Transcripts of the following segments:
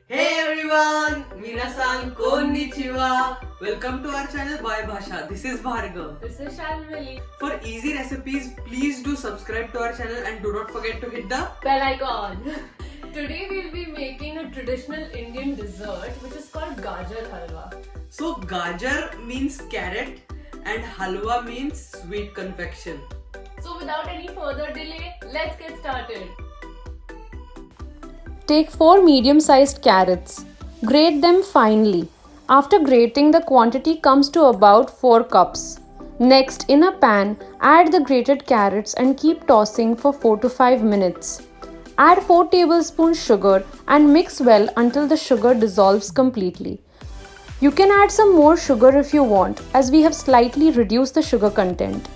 Hey everyone, minasan konnichiwa. Welcome to our channel By Bhasha. This is Bhargav. This is Shalmali. For easy recipes, please do subscribe to our channel and do not forget to hit the Bell icon. Today we'll be making a traditional Indian dessert which is called Gajar Halwa. So gajar means carrot and halwa means sweet confection. So without any further delay, let's get started. Take 4 medium-sized carrots. Grate them finely. After grating, the quantity comes to about 4 cups. Next, in a pan, add the grated carrots and keep tossing for 4 to 5 minutes. Add 4 tablespoons sugar and mix well until the sugar dissolves completely. You can add some more sugar if you want, as we have slightly reduced the sugar content.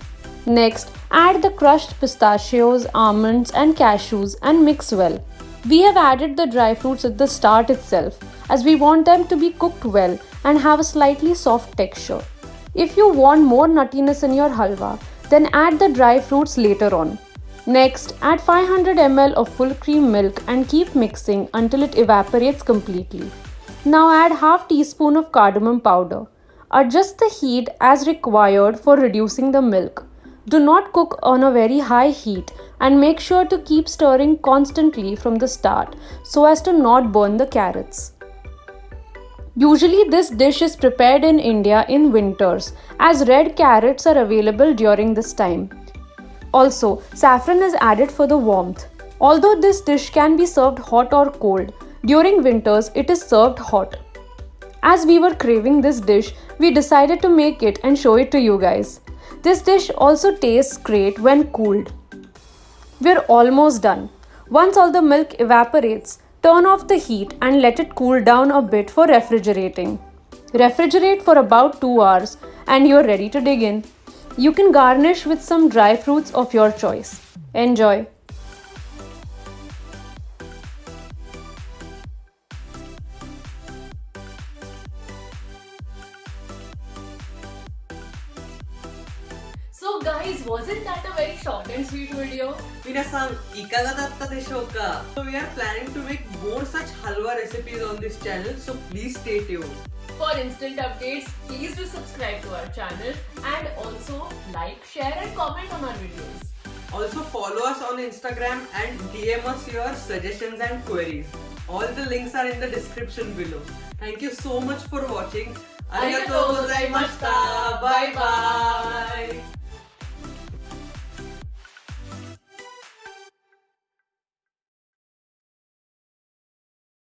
Next, add the crushed pistachios, almonds and cashews and mix well. We have added the dry fruits at the start itself, as we want them to be cooked well and have a slightly soft texture. If you want more nuttiness in your halwa, then add the dry fruits later on. Next, add 500 ml of full cream milk and keep mixing until it evaporates completely. Now add half teaspoon of cardamom powder. Adjust the heat as required for reducing the milk. Do not cook on a very high heat and make sure to keep stirring constantly from the start so as to not burn the carrots. Usually this dish is prepared in India in winters as red carrots are available during this time. Also, saffron is added for the warmth. Although this dish can be served hot or cold, during winters it is served hot. As we were craving this dish, we decided to make it and show it to you guys. This dish also tastes great when cooled. We're almost done. Once all the milk evaporates, turn off the heat and let it cool down a bit for refrigerating. Refrigerate for about 2 hours and you're ready to dig in. You can garnish with some dry fruits of your choice. Enjoy! So guys, wasn't that a very short and sweet video? Minasan, ikaga datta deshoka. So we are planning to make more such halwa recipes on this channel, so please stay tuned. For instant updates, please do subscribe to our channel and also like, share and comment on our videos. Also follow us on Instagram and DM us your suggestions and queries. All the links are in the description below. Thank you so much for watching. Arigatou gozaimashita. Bye bye.